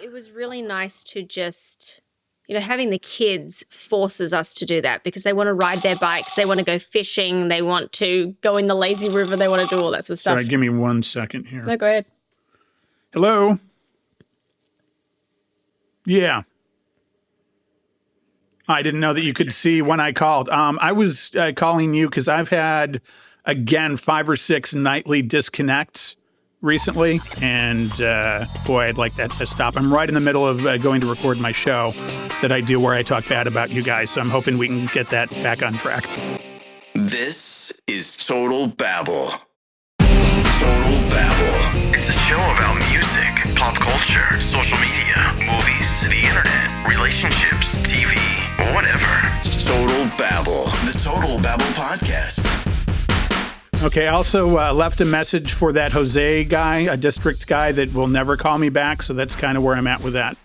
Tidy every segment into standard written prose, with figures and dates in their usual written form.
It was really nice to just, having the kids forces us to do that because they want to ride their bikes, they want to go fishing, they want to go in the lazy river, they want to do all that sort of stuff. Sorry, give me 1 second here. No, go ahead. Hello? Yeah. I didn't know that you could see when I called. I was calling you because I've had, again, 5 or 6 nightly disconnects recently. And boy, I'd like that to stop. I'm right in the middle of going to record my show that I do where I talk bad about you guys. So I'm hoping we can get that back on track. This is Total Babble. Total Babble. It's a show about music, pop culture, social media, movies, the internet, relationships, TV, whatever. Total Babble. The Total Babble Podcast. Okay, I also left a message for that Jose guy, a district guy that will never call me back. So that's kind of where I'm at with that.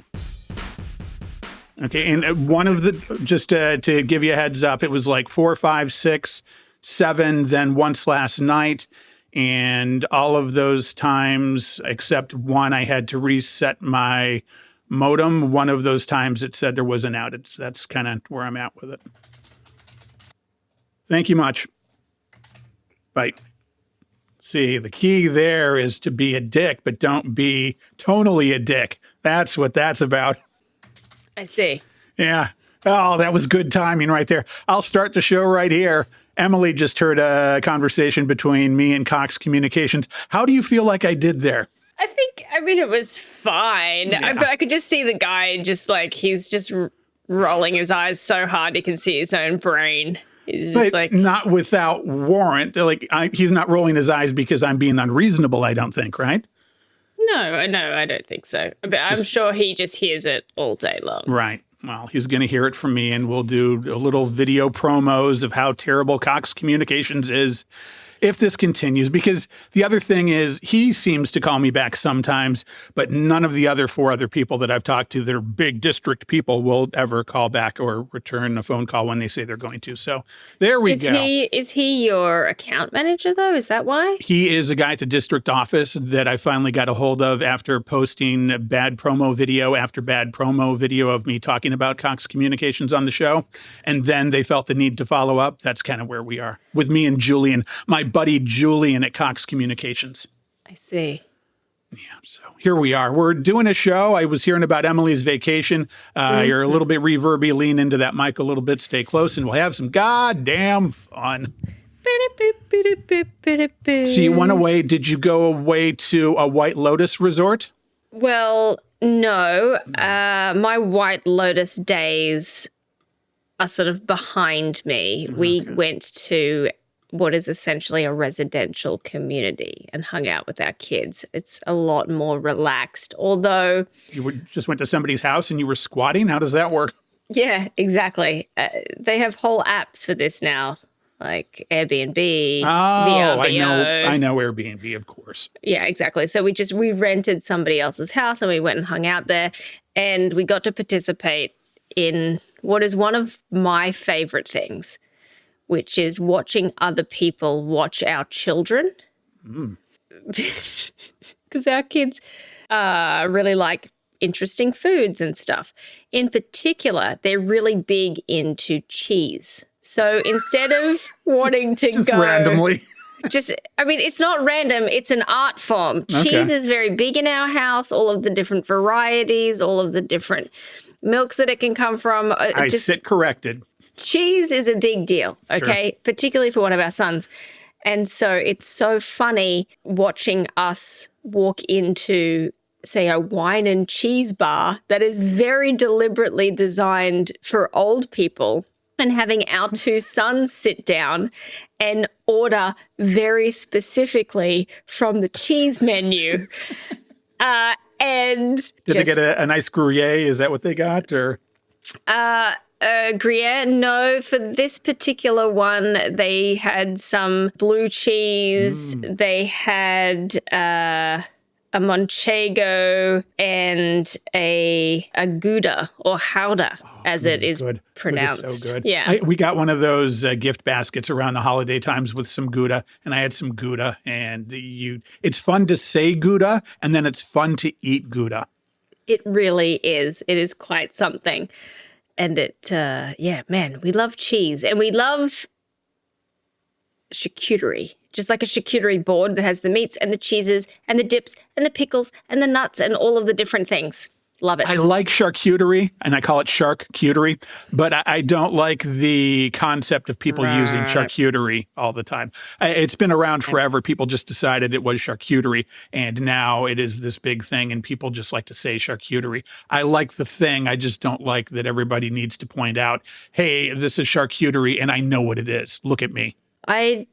Okay, and one of the, just to give you a heads up, it was like 4, 5, 6, 7, then once last night. And all of those times, except one, I had to reset my modem. One of those times it said there was an outage. That's kind of where I'm at with it. Thank you much. Bye. See, the key there is to be a dick, but don't be tonally a dick. That's what that's about. I see. Yeah. Oh, that was good timing right there. I'll start the show right here. Emily just heard a conversation between me and Cox Communications. How do you feel like I did there? I mean, it was fine. Yeah. But I could just see the guy just like, he's just rolling his eyes so hard he can see his own brain. He's just But like, not without warrant. Like he's not rolling his eyes because I'm being unreasonable, I don't think, right? No, I don't think so. But I'm sure he just hears it all day long. Right. Well, he's going to hear it from me, and we'll do a little video promos of how terrible Cox Communications is if this continues. Because the other thing is, he seems to call me back sometimes, but none of the other 4 other people that I've talked to that are big district people will ever call back or return a phone call when they say they're going to. So there we go. Is he your account manager, though? Is that why? He is a guy at the district office that I finally got a hold of after posting bad promo video after bad promo video of me talking about Cox Communications on the show. And then they felt the need to follow up. That's kind of where we are with me and Julian, my buddy Julian at Cox Communications. I see. Yeah, so here we are. We're doing a show. I was hearing about Emily's vacation. You're a little bit reverby. Lean into that mic a little bit. Stay close, and we'll have some goddamn fun. So you went away. Did you go away to a White Lotus resort? Well, no. My White Lotus days are sort of behind me. Okay. We went to what is essentially a residential community and hung out with our kids. It's a lot more relaxed, although... You just went to somebody's house and you were squatting? How does that work? Yeah, exactly. They have whole apps for this now, like Airbnb, VRBO. I know Airbnb, of course. Yeah, exactly. So we rented somebody else's house and we went and hung out there, and we got to participate in what is one of my favorite things, which is watching other people watch our children. Because our kids really like interesting foods and stuff. In particular, they're really big into cheese. So instead of wanting to just go... randomly. It's not random. It's an art form. Okay. Cheese is very big in our house, all of the different varieties, all of the different milks that it can come from. I sit corrected. Cheese is a big deal, okay? Sure. Particularly for one of our sons. And so it's so funny watching us walk into, say, a wine and cheese bar that is very deliberately designed for old people, and having our 2 sons sit down and order very specifically from the cheese menu. And did they get a nice Gruyere? Is that what they got? Or Gruyere? No, for this particular one, they had some blue cheese. They had a manchego and a Gouda or Gouda, as it is good. Pronounced. Gouda's so good. Yeah, we got one of those gift baskets around the holiday times with some Gouda, and I had some Gouda. And it's fun to say Gouda, and then it's fun to eat Gouda. It really is. It is quite something. And yeah, man, we love cheese and we love charcuterie, just like a charcuterie board that has the meats and the cheeses and the dips and the pickles and the nuts and all of the different things. Love it. I like charcuterie, and I call it shark-cuterie, but I don't like the concept of people using charcuterie all the time. It's been around forever. People just decided it was charcuterie, and now it is this big thing, and people just like to say charcuterie. I like the thing. I just don't like that everybody needs to point out, hey, this is charcuterie, and I know what it is. Look at me. I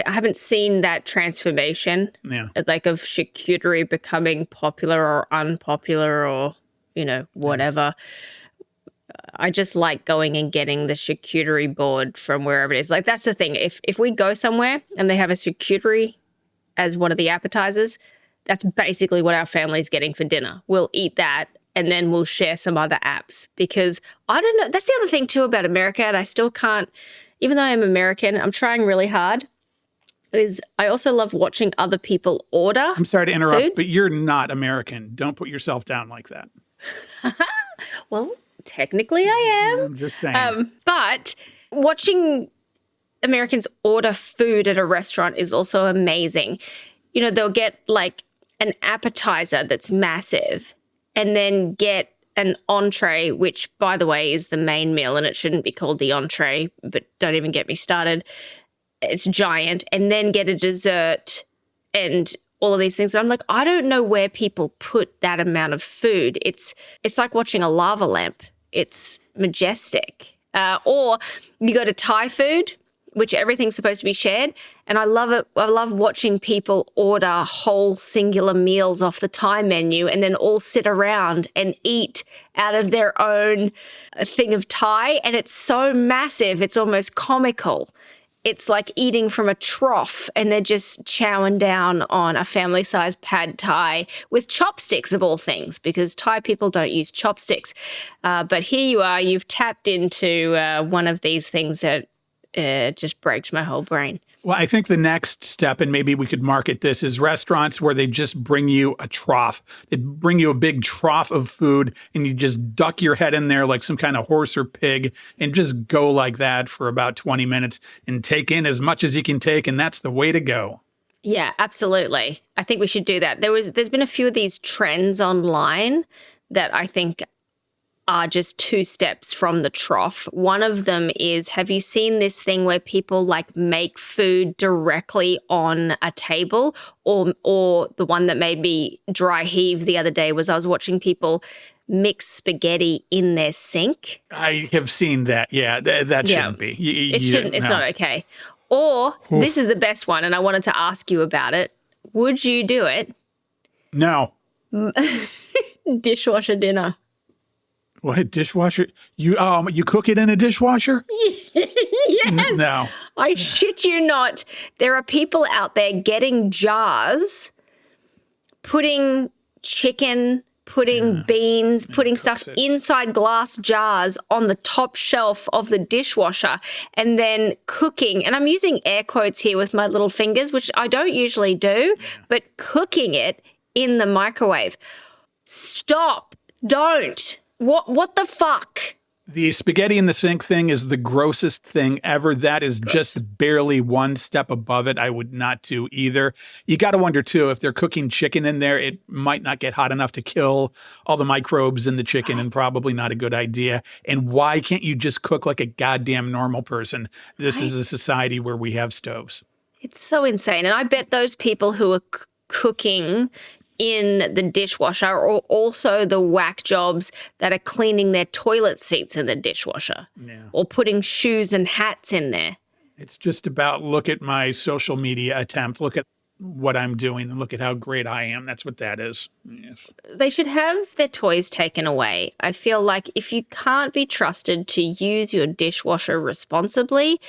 haven't seen that transformation, like of charcuterie becoming popular or unpopular or, whatever. I just like going and getting the charcuterie board from wherever it is. Like, that's the thing. If we go somewhere and they have a charcuterie as one of the appetizers, that's basically what our family's getting for dinner. We'll eat that and then we'll share some other apps because I don't know. That's the other thing too about America, and I still can't, even though I'm American, I'm trying really hard. Is I also love watching other people order. I'm sorry to interrupt, food. but you're not American. Don't put yourself down like that. Well, technically I am. I'm just saying. But watching Americans order food at a restaurant is also amazing. They'll get like an appetizer that's massive and then get an entree, which, by the way, is the main meal and it shouldn't be called the entree, but don't even get me started. It's giant, and then get a dessert and all of these things. And I'm like, I don't know where people put that amount of food. It's like watching a lava lamp. It's majestic. Or you go to Thai food, which everything's supposed to be shared. And I love it. I love watching people order whole singular meals off the Thai menu and then all sit around and eat out of their own thing of Thai. And it's so massive, it's almost comical. It's like eating from a trough and they're just chowing down on a family-sized pad Thai with chopsticks of all things, because Thai people don't use chopsticks. But here you are, you've tapped into one of these things that just breaks my whole brain. Well, I think the next step, and maybe we could market this, is restaurants where they just bring you a trough. They bring you a big trough of food and you just duck your head in there like some kind of horse or pig and just go like that for about 20 minutes and take in as much as you can take. And that's the way to go. Yeah, absolutely. I think we should do that. There's been a few of these trends online that I think are just two steps from the trough. One of them is, have you seen this thing where people like make food directly on a table? Or the one that made me dry heave the other day was I was watching people mix spaghetti in their sink. I have seen that. Yeah, that shouldn't be. It shouldn't. It's not okay. Or this is the best one, and I wanted to ask you about it. Would you do it? No. Dishwasher dinner. What, dishwasher? You cook it in a dishwasher? Yes. No. I shit you not. There are people out there getting jars, putting chicken, putting beans, putting stuff inside glass jars on the top shelf of the dishwasher and then cooking. And I'm using air quotes here with my little fingers, which I don't usually do, but cooking it in the microwave. Stop. Don't. What the fuck? The spaghetti in the sink thing is the grossest thing ever. That is just barely one step above it. I would not do either. You got to wonder, too, if they're cooking chicken in there, it might not get hot enough to kill all the microbes in the chicken, and probably not a good idea. And why can't you just cook like a goddamn normal person? This is a society where we have stoves. It's so insane. And I bet those people who are cooking in the dishwasher are also the whack jobs that are cleaning their toilet seats in the dishwasher or putting shoes and hats in there. It's just about, look at my social media attempt, look at what I'm doing, and look at how great I am. That's what that is. Yes. They should have their toys taken away. I feel like if you can't be trusted to use your dishwasher responsibly,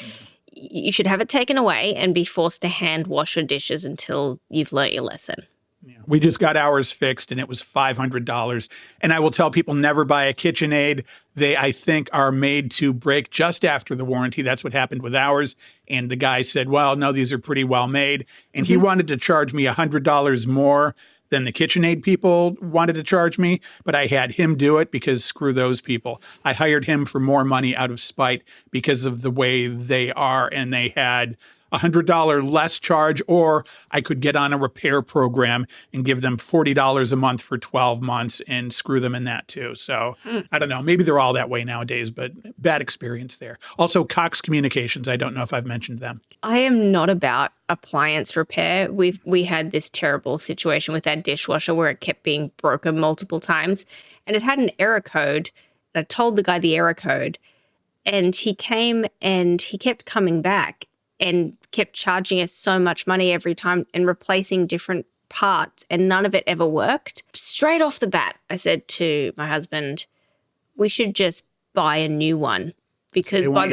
you should have it taken away and be forced to hand wash your dishes until you've learnt your lesson. Yeah. We just got ours fixed and it was $500. And I will tell people, never buy a KitchenAid. They, I think, are made to break just after the warranty. That's what happened with ours. And the guy said, well, no, these are pretty well made. And he wanted to charge me $100 more Then the KitchenAid people wanted to charge me, but I had him do it because screw those people. I hired him for more money out of spite because of the way they are, and they had $100 less charge, or I could get on a repair program and give them $40 a month for 12 months and screw them in that too. So I don't know, maybe they're all that way nowadays, but bad experience there. Also, Cox Communications, I don't know if I've mentioned them. I am not about appliance repair. We had this terrible situation with our dishwasher where it kept being broken multiple times, and it had an error code. I told the guy the error code, and he came and he kept coming back and kept charging us so much money every time and replacing different parts, and none of it ever worked. Straight off the bat, I said to my husband, we should just buy a new one, because by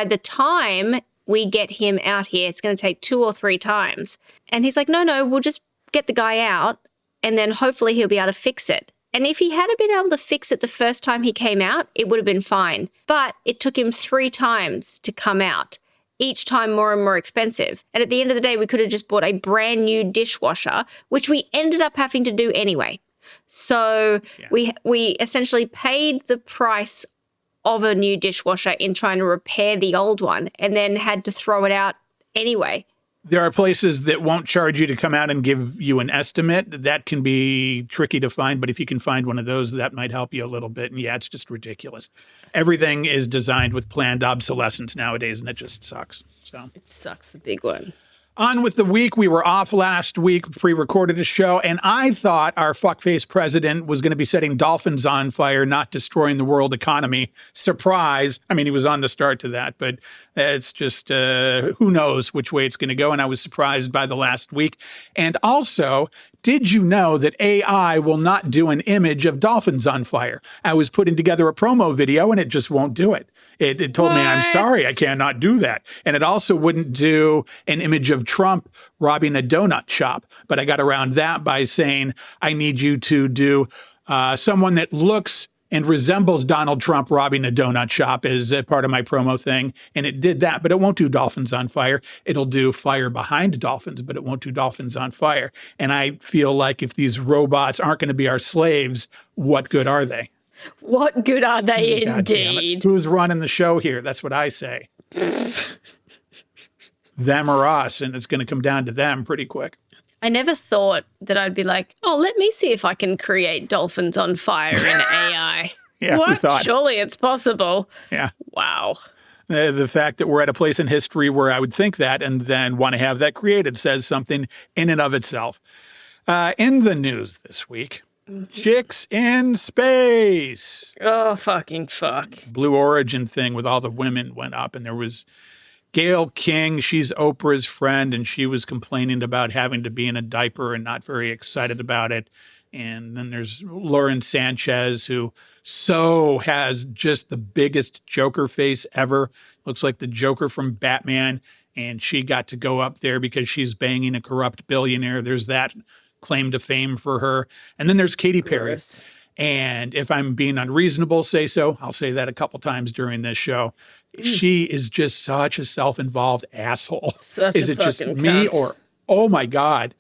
the time we get him out here, it's going to take 2 or 3 times. And he's like, no, we'll just get the guy out and then hopefully he'll be able to fix it. And if he had been able to fix it the first time he came out, it would have been fine. But it took him 3 times to come out, each time more and more expensive. And at the end of the day, we could have just bought a brand new dishwasher, which we ended up having to do anyway. So we essentially paid the price of a new dishwasher in trying to repair the old one, and then had to throw it out anyway. There are places that won't charge you to come out and give you an estimate. That can be tricky to find, but if you can find one of those, that might help you a little bit. And yeah, it's just ridiculous. Everything is designed with planned obsolescence nowadays, and it just sucks. So it sucks, the big one. On with the week. We were off last week, pre-recorded a show, and I thought our fuckface president was going to be setting dolphins on fire, not destroying the world economy. Surprise. I mean, he was on the start to that, but it's just who knows which way it's going to go, and I was surprised by the last week. And also, did you know that AI will not do an image of dolphins on fire? I was putting together a promo video, and it just won't do it. It told me, I'm sorry, I cannot do that. And it also wouldn't do an image of Trump robbing a donut shop. But I got around that by saying, I need you to do someone that looks and resembles Donald Trump robbing a donut shop as a part of my promo thing. And it did that, but it won't do dolphins on fire. It'll do fire behind dolphins, but it won't do dolphins on fire. And I feel like if these robots aren't going to be our slaves, what good are they? What good are they God indeed? Who's running the show here? That's what I say. Them or us, and it's going to come down to them pretty quick. I never thought that I'd be like, oh, let me see if I can create dolphins on fire in AI. Yeah, what? we thought. Surely it's possible. Yeah. Wow. The fact that we're at a place in history where I would think that and then want to have that created says something in and of itself. In the news this week, chicks in space. Oh, fucking fuck. Blue Origin thing with all the women went up, and there was Gayle King. She's Oprah's friend, and she was complaining about having to be in a diaper and not very excited about it. And then there's Lauren Sanchez, who has just the biggest Joker face ever. Looks like the Joker from Batman. And she got to go up there because she's banging a corrupt billionaire. There's that claim to fame for her. And then there's Katy Perry. Gross. And if I'm being unreasonable, say so. I'll say that a couple times during this show. She is just such a self-involved asshole. Is it just me or, oh my God,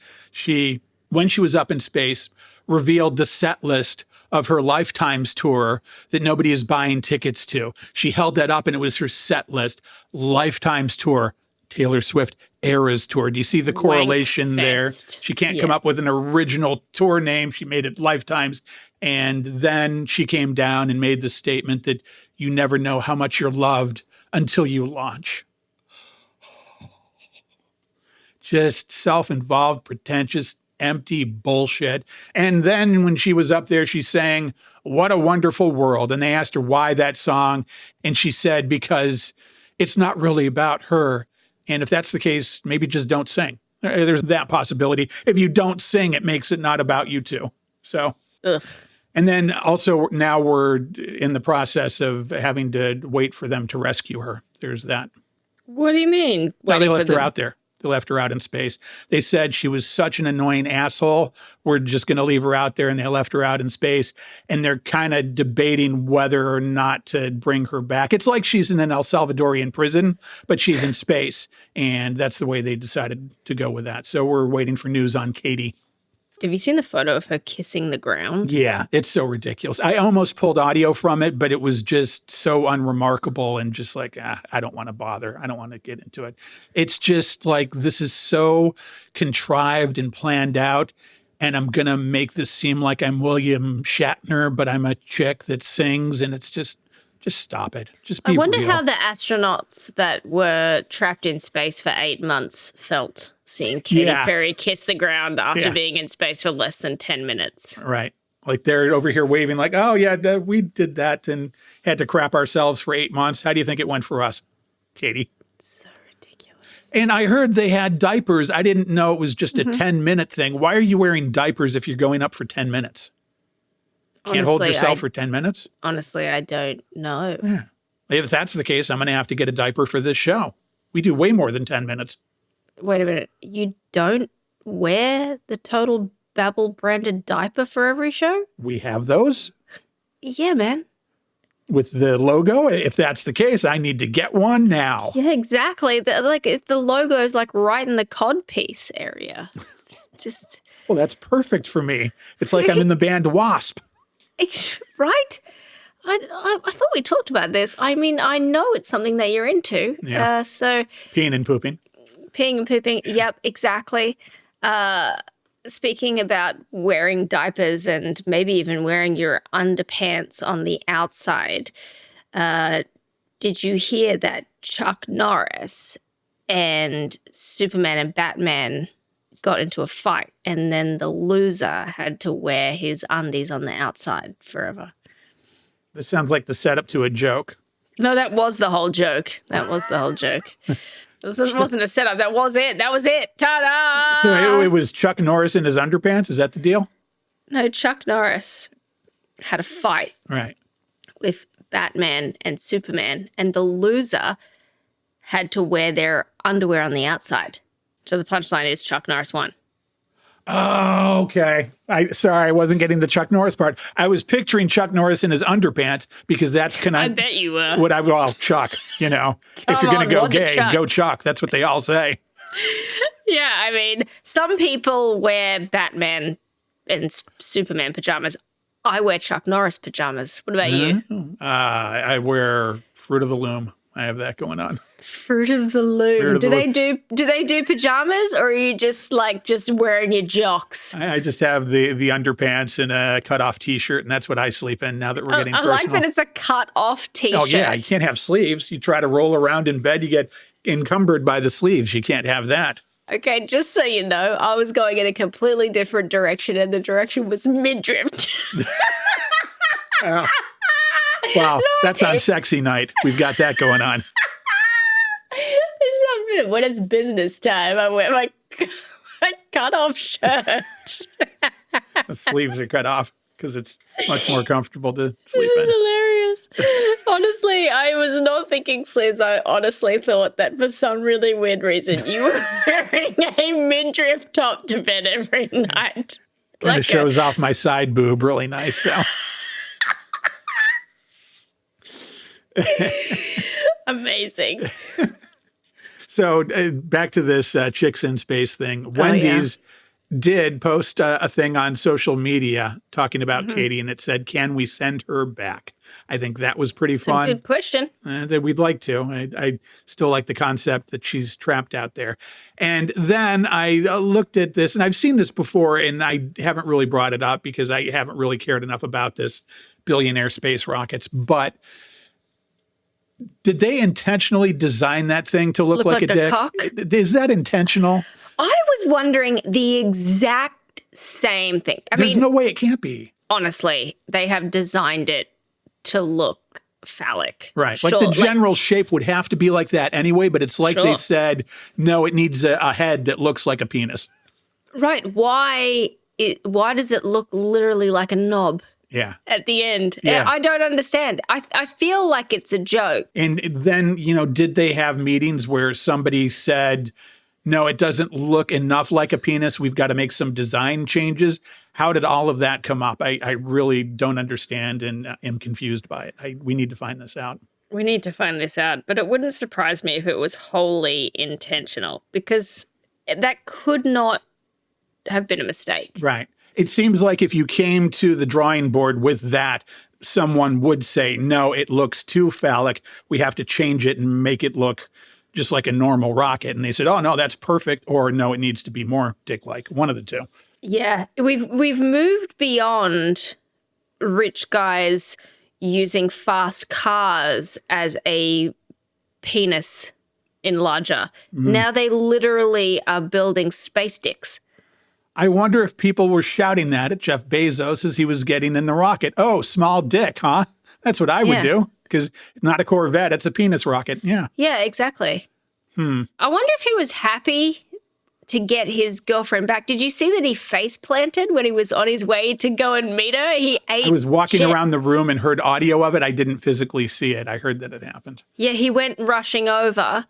when she was up in space, revealed the set list of her Lifetimes tour that nobody is buying tickets to. She held that up and it was her set list. Lifetimes tour, Taylor Swift, Eras tour. Do you see the correlation there? She can't come up with an original tour name. She made it Lifetimes. And then she came down and made the statement that you never know how much you're loved until you launch. Just self-involved, pretentious, empty bullshit. And then when she was up there, she sang, "What a Wonderful World." And they asked her why that song. And she said, because it's not really about her. And if that's the case, maybe just don't sing. There's that possibility. If you don't sing, it makes it not about you too. So, and then also now we're in the process of having to wait for them to rescue her. There's that. What do you mean? Well, they left her out there. They left her out in space. They said she was such an annoying asshole. We're just going to leave her out there, and they left her out in space. And they're kind of debating whether or not to bring her back. It's like she's in an El Salvadorian prison, but she's in space. And that's the way they decided to go with that. So we're waiting for news on Katie. Have you seen the photo of her kissing the ground? Yeah, it's so ridiculous. I almost pulled audio from it, but it was just so unremarkable and just like, I don't want to bother. I don't want to get into it. It's just like, this is so contrived and planned out. And I'm going to make this seem like I'm William Shatner, but I'm a chick that sings. And it's just stop it. Just be I wonder real. how the astronauts that were trapped in space for 8 months felt seeing Katy Perry kiss the ground after being in space for less than 10 minutes. Right. Like they're over here waving like, oh, yeah, we did that and had to crap ourselves for 8 months. How do you think it went for us, Katie? So ridiculous. And I heard they had diapers. I didn't know it was just a 10-minute thing. Why are you wearing diapers if you're going up for 10 minutes? Can't hold yourself for 10 minutes? Honestly, I don't know. Yeah. If that's the case, I'm going to have to get a diaper for this show. We do way more than 10 minutes. Wait a minute. You don't wear the Total Babble branded diaper for every show? We have those Yeah, man. with the logo. If that's the case, I need to get one now. Yeah, exactly. The logo is like right in the cod piece area. It's just Well, that's perfect for me. It's like I'm in the band Wasp. right. I thought we talked about this. I mean, I know it's something that you're into. Yeah. So Peeing and pooping. peeing and pooping. Yep, exactly. Speaking about wearing diapers and maybe even wearing your underpants on the outside, did you hear that Chuck Norris and Superman and Batman got into a fight and then the loser had to wear his undies on the outside forever? This sounds like the setup to a joke. No, that was the whole joke. That was the whole joke. It wasn't a setup. That was it. That was it. Ta-da! So it was Chuck Norris in his underpants? Is that the deal? No, Chuck Norris had a fight Right. with Batman and Superman, and the loser had to wear their underwear on the outside. So the punchline is Chuck Norris won. Oh, okay. Sorry, I wasn't getting the Chuck Norris part. I was picturing Chuck Norris in his underpants because that's I bet you were. Well, Chuck, you know, if you're going to go gay, go Chuck. That's what they all say. Yeah, I mean, some people wear Batman and Superman pajamas. I wear Chuck Norris pajamas. What about you? I wear Fruit of the Loom. I have that going on. Fruit of the Loom. Do they do pajamas, or are you just wearing your jocks? I just have the underpants and a cut-off T-shirt, and that's what I sleep in now that we're getting personal. I like that it's a cut-off T-shirt. Oh, yeah. You can't have sleeves. You try to roll around in bed, you get encumbered by the sleeves. You can't have that. Okay, just so you know, I was going in a completely different direction, and the direction was midriff. Wow, that's on sexy night. We've got that going on. When it's business time, I wear my cut-off shirt. The sleeves are cut off because it's much more comfortable to sleep This is in. hilarious. Honestly, I was not thinking sleeves. I honestly thought that for some really weird reason, you were wearing a midriff top to bed every night. Kind of shows off my side boob really nice. So. Amazing. So back to this chicks in space thing. Wendy's did post a thing on social media talking about Katie, and it said, "Can we send her back?" I think that was pretty fun. Good question. And we'd like to. I still like the concept that she's trapped out there. And then I looked at this, and I've seen this before, and I haven't really brought it up because I haven't really cared enough about this billionaire space rockets. But did they intentionally design that thing to look like a dick? cock? Is that intentional? I was wondering the exact same thing. There's no way it can't be. Honestly, they have designed it to look phallic. Right. Sure, Like the general shape would have to be like that anyway, but it's like they Sure. said, no, it needs a head that looks like a penis. Right. Why does it look literally like a knob Yeah. at the end? Yeah. I don't understand. I feel like it's a joke. And then, did they have meetings where somebody said, no, it doesn't look enough like a penis. We've got to make some design changes. How did all of that come up? I really don't understand and am confused by it. We need to find this out. We need to find this out, but it wouldn't surprise me if it was wholly intentional, because that could not have been a mistake. Right. It seems like if you came to the drawing board with that, someone would say, no, it looks too phallic. We have to change it and make it look just like a normal rocket. And they said, oh, no, that's perfect. Or no, it needs to be more dick-like. One of the two. Yeah. We've moved beyond rich guys using fast cars as a penis enlarger. Now they literally are building space dicks. I wonder if people were shouting that at Jeff Bezos as he was getting in the rocket. Oh, small dick, huh? That's what I would do. Because not a Corvette, it's a penis rocket. Yeah. Yeah, exactly. I wonder if he was happy to get his girlfriend back. Did you see that he face planted when he was on his way to go and meet her? He ate I was walking shit. around the room and heard audio of it. I didn't physically see it. I heard that it happened. Yeah, he went rushing over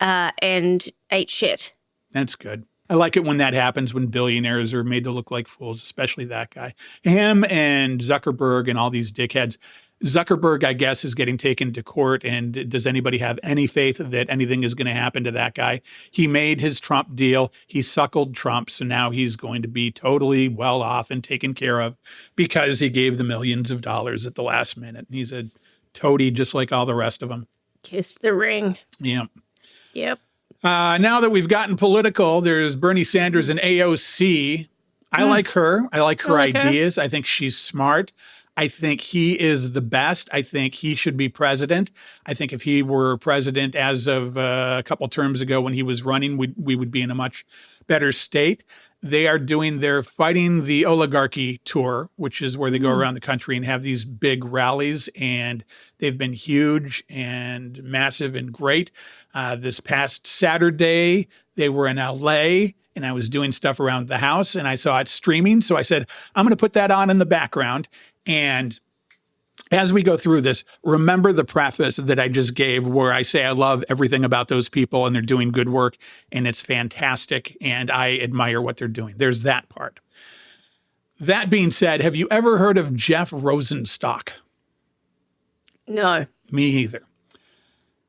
and ate shit. That's good. I like it when that happens, when billionaires are made to look like fools, especially that guy. Him and Zuckerberg and all these dickheads. Zuckerberg, I guess, is getting taken to court. And does anybody have any faith that anything is going to happen to that guy? He made his Trump deal. He suckled Trump. So now he's going to be totally well off and taken care of because he gave the millions of dollars at the last minute. He's a toady just like all the rest of them. Kissed the ring. Yeah. Yep. Now that we've gotten political, there's Bernie Sanders and AOC. I like her. I like her ideas. I think she's smart. I think he is the best. I think he should be president. I think if he were president as of a couple terms ago when he was running, we would be in a much better state. They are doing their Fighting the Oligarchy tour, which is where they go around the country and have these big rallies. And they've been huge and massive and great. This past Saturday, they were in LA and I was doing stuff around the house and I saw it streaming. So I said, I'm going to put that on in the background. And as we go through this, remember the preface that I just gave where I say I love everything about those people and they're doing good work and it's fantastic and I admire what they're doing. There's that part. That being said, have you ever heard of Jeff Rosenstock? No. Me either.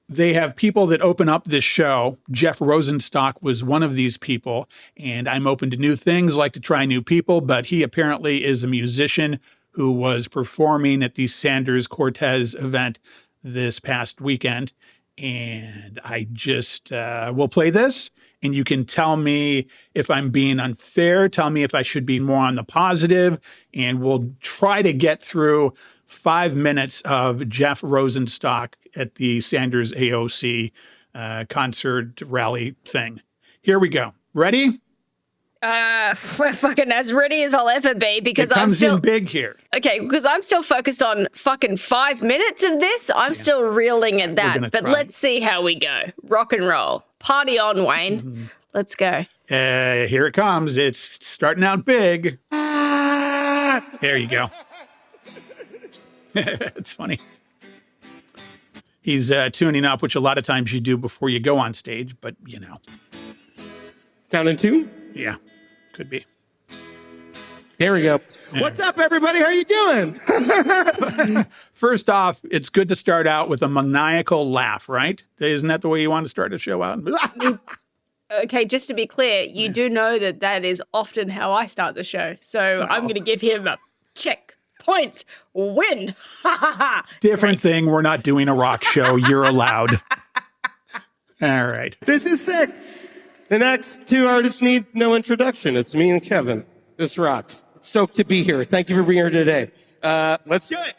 They have people that open up this show. Jeff Rosenstock was one of these people, and I'm open to new things, like to try new people, but he apparently is a musician who was performing at the Sanders Cortez event this past weekend. And I just will play this, and you can tell me if I'm being unfair, tell me if I should be more on the positive, and we'll try to get through 5 minutes of Jeff Rosenstock at the Sanders AOC concert rally thing. Here we go. Ready? Fucking as ready as I'll ever be because It comes I'm still in big here. okay. Because I'm still focused on fucking 5 minutes of this. I'm still reeling at that. gonna But try. let's see how we go. Rock and roll. Party on, Wayne. Let's go. Here it comes. It's starting out big. There you go. It's funny. He's tuning up, which a lot of times you do before you go on stage, but you know. Down in two? Yeah, could be. There we go. What's up, everybody? How you doing? First off, it's good to start out with a maniacal laugh, right? Isn't that the way you want to start a show out? Okay, just to be clear, you do know that that is often how I start the show. So I'm going to give him a check. Points. Win. Different thing. We're not doing a rock show. You're allowed. All right. This is sick. The next two artists need no introduction. It's me and Kevin. This rocks. Stoked to be here. Thank you for being here today. Let's do it.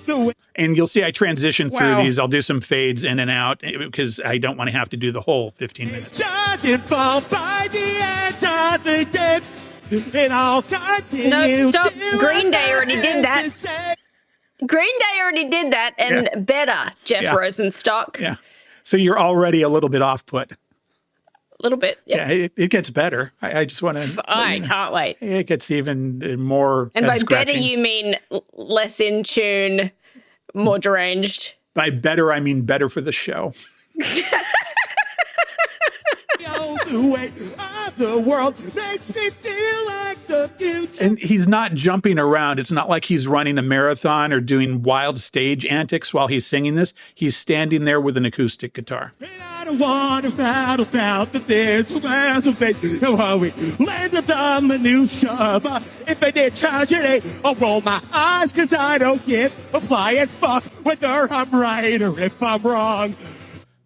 All right. And you'll see I transition through Wow. these. I'll do some fades in and out because I don't want to have to do the whole 15 minutes. Doesn't fall by the end of the day. It all continues. No, stop. to Green Day already did that. to say. Green Day already did that and better, Jeff Yeah. Rosenstock. Yeah. So you're already a little bit off put. A little bit. Yeah. Yeah, it gets better. I just want to. I can't wait. It gets even more. And by better, head-scratching. you mean less in tune, more deranged. By better, I mean better for the show. The way of the world makes me feel like the the future. And he's not jumping around. It's not like he's running a marathon or doing wild stage antics while he's singing this. He's standing there with an acoustic guitar. And I don't want to battle about the things where the faith. How we landed on the new shove. If I did tragedy, I'll roll my eyes because I don't give a flying fuck whether I'm right or if I'm wrong.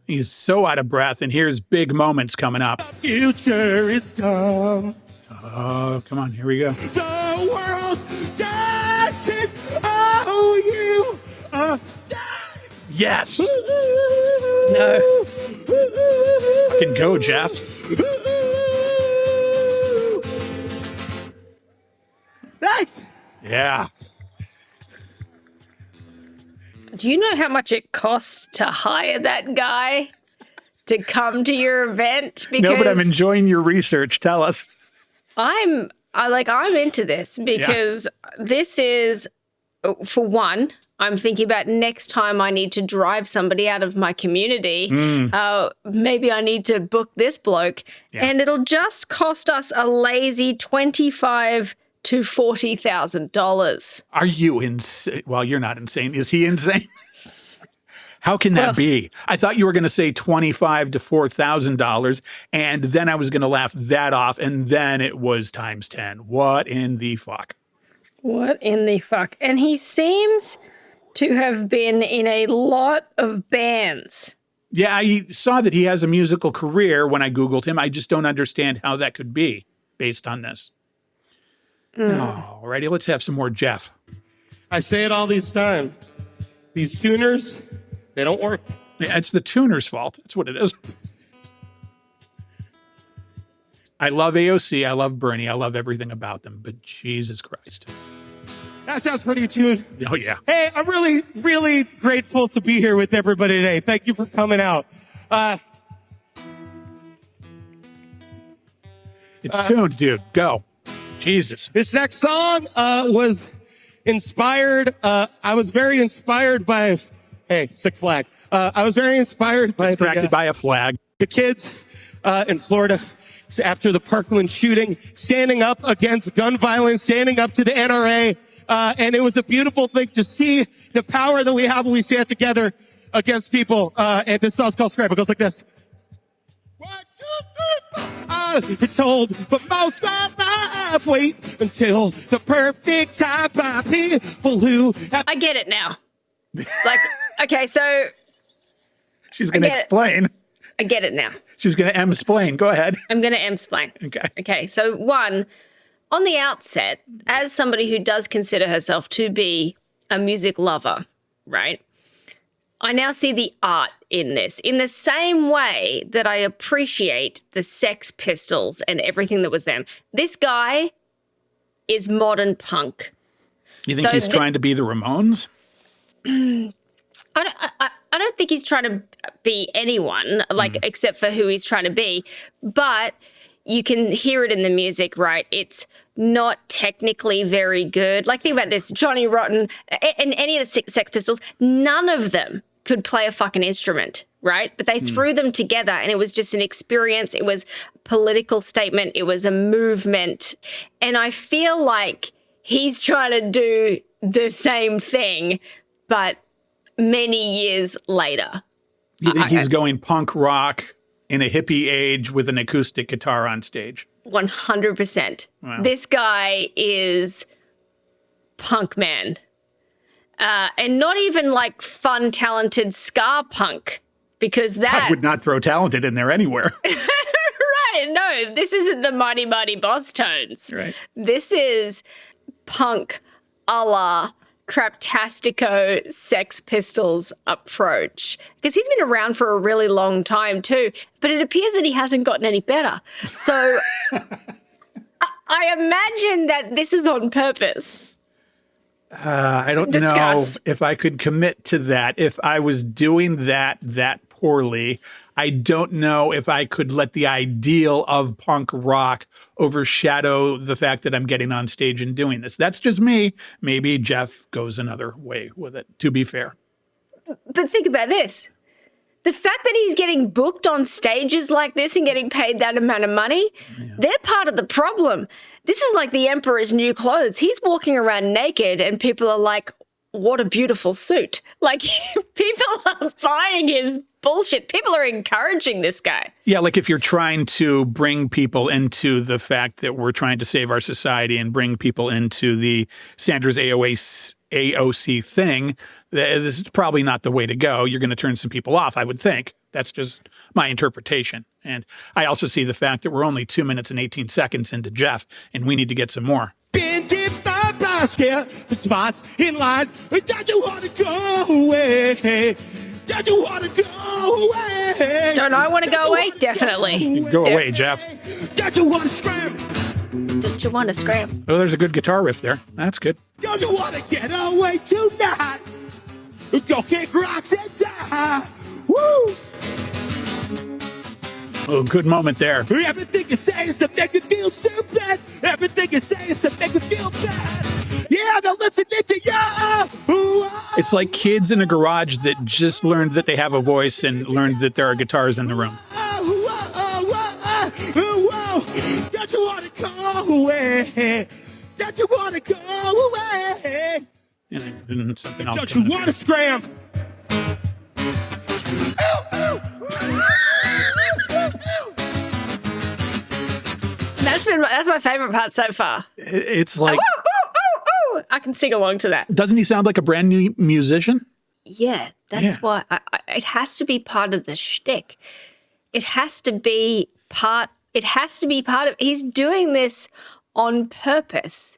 He's so out of breath, and here's big moments coming up. The future is dumb. Oh, come on, here we go. The world doesn't owe you a dime. Yes. No. Fucking go, Jeff. Thanks. Yeah. Do you know how much it costs to hire that guy to come to your event? Because No, but I'm enjoying your research. Tell us. I'm into this because this is, for one, I'm thinking about next time I need to drive somebody out of my community. Maybe I need to book this bloke, and it'll just cost us a lazy $25,000 to $40,000. Are you insane? Well, you're not insane. Is he insane? How can that be? I thought you were going to say $25,000 to $4,000, and then I was going to laugh that off, and then it was times 10. What in the fuck? What in the fuck? And he seems to have been in a lot of bands. Yeah, I saw that he has a musical career when I Googled him. I just don't understand how that could be based on this. Alrighty, let's have some more Jeff. I say it all these times. These tuners, they don't work. Yeah, it's the tuner's fault. That's what it is. I love AOC. I love Bernie. I love everything about them. But Jesus Christ. That sounds pretty tuned. Oh, yeah. Hey, I'm really, really grateful to be here with everybody today. Thank you for coming out. It's tuned, dude. Go. Jesus. This next song was inspired. I was very inspired by, hey, sick flag. I was very inspired by Distracted by a flag. the kids in Florida after the Parkland shooting, standing up against gun violence, standing up to the NRA. And it was a beautiful thing to see the power that we have when we stand together against people. And this song's called Scrap. It goes like this. You're told, but most of my life wait until the perfect time by people who have. I get it now. Like, okay, so She's going to explain. I get it now. She's going to M-splain. Go ahead. I'm going to M-splain. Okay. Okay, so one, on the outset, as somebody who does consider herself to be a music lover, right? I now see the art in this in the same way that I appreciate the Sex Pistols and everything that was them. This guy is modern punk. You think he's trying to be the Ramones? I don't think he's trying to be anyone, like, except for who he's trying to be. But you can hear it in the music, right? It's not technically very good. Like, think about this. Johnny Rotten and any of the Sex Pistols, none of them could play a fucking instrument, right? But they threw them together, and it was just an experience. It was a political statement. It was a movement. And I feel like he's trying to do the same thing, but many years later. You think he's going punk rock in a hippie age with an acoustic guitar on stage? 100%. Wow. This guy is punk man. And not even like fun, talented ska punk, because that... I would not throw talented in there anywhere. Right, no, this isn't the Mighty Mighty Boss Tones. Right. This is punk a la Craptastico Sex Pistols approach. Because he's been around for a really long time too, but it appears that he hasn't gotten any better. So I imagine that this is on purpose. I don't know if I could commit to that. If I was doing that poorly, I don't know if I could let the ideal of punk rock overshadow the fact that I'm getting on stage and doing this. That's just me. Maybe Jeff goes another way with it, to be fair. But think about this. The fact that he's getting booked on stages like this and getting paid that amount of money, they're part of the problem. This is like the emperor's new clothes. He's walking around naked and people are like, what a beautiful suit. Like, people are buying his bullshit. People are encouraging this guy. Yeah, like if you're trying to bring people into the fact that we're trying to save our society and bring people into the Sandra's AOC thing, this is probably not the way to go. You're going to turn some people off, I would think. That's just my interpretation. And I also see the fact that we're only 2 minutes and 18 seconds into Jeff, and we need to get some more. Been dipped by basket, the spots in line. Don't you want to go away? Don't you want to go away? Don't I want to go away? Definitely. Go away, Jeff. Don't you want to scream? Don't you want to scram? Oh, there's a good guitar riff there. That's good. Don't you want to get away tonight? Go kick rocks and die. Woo! Oh, good moment there. Everything you say is to make me feel stupid. Everything you say is to make me feel bad. Yeah, they're listening to you. It's like kids in a garage that just learned that they have a voice and learned that there are guitars in the room. Don't you want to go away? Don't you want to go away? And something else. Don't you want to scram? That's my favorite part so far. It's like, I can sing along to that. doesn't he sound like a brand new musician? Yeah, that's why it has to be part of the shtick. It has to be part of, he's doing this on purpose.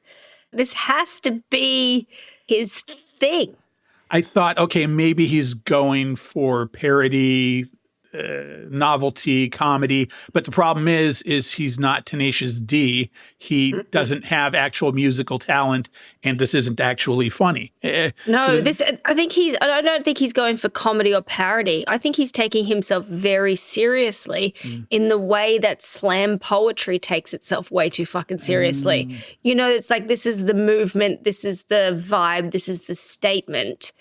This has to be his thing. I thought, okay, maybe he's going for parody, novelty, comedy. But the problem is he's not Tenacious D. He doesn't have actual musical talent, and this isn't actually funny. No, I don't think he's going for comedy or parody. I think he's taking himself very seriously in the way that slam poetry takes itself way too fucking seriously. You know, it's like, this is the movement, this is the vibe, this is the statement,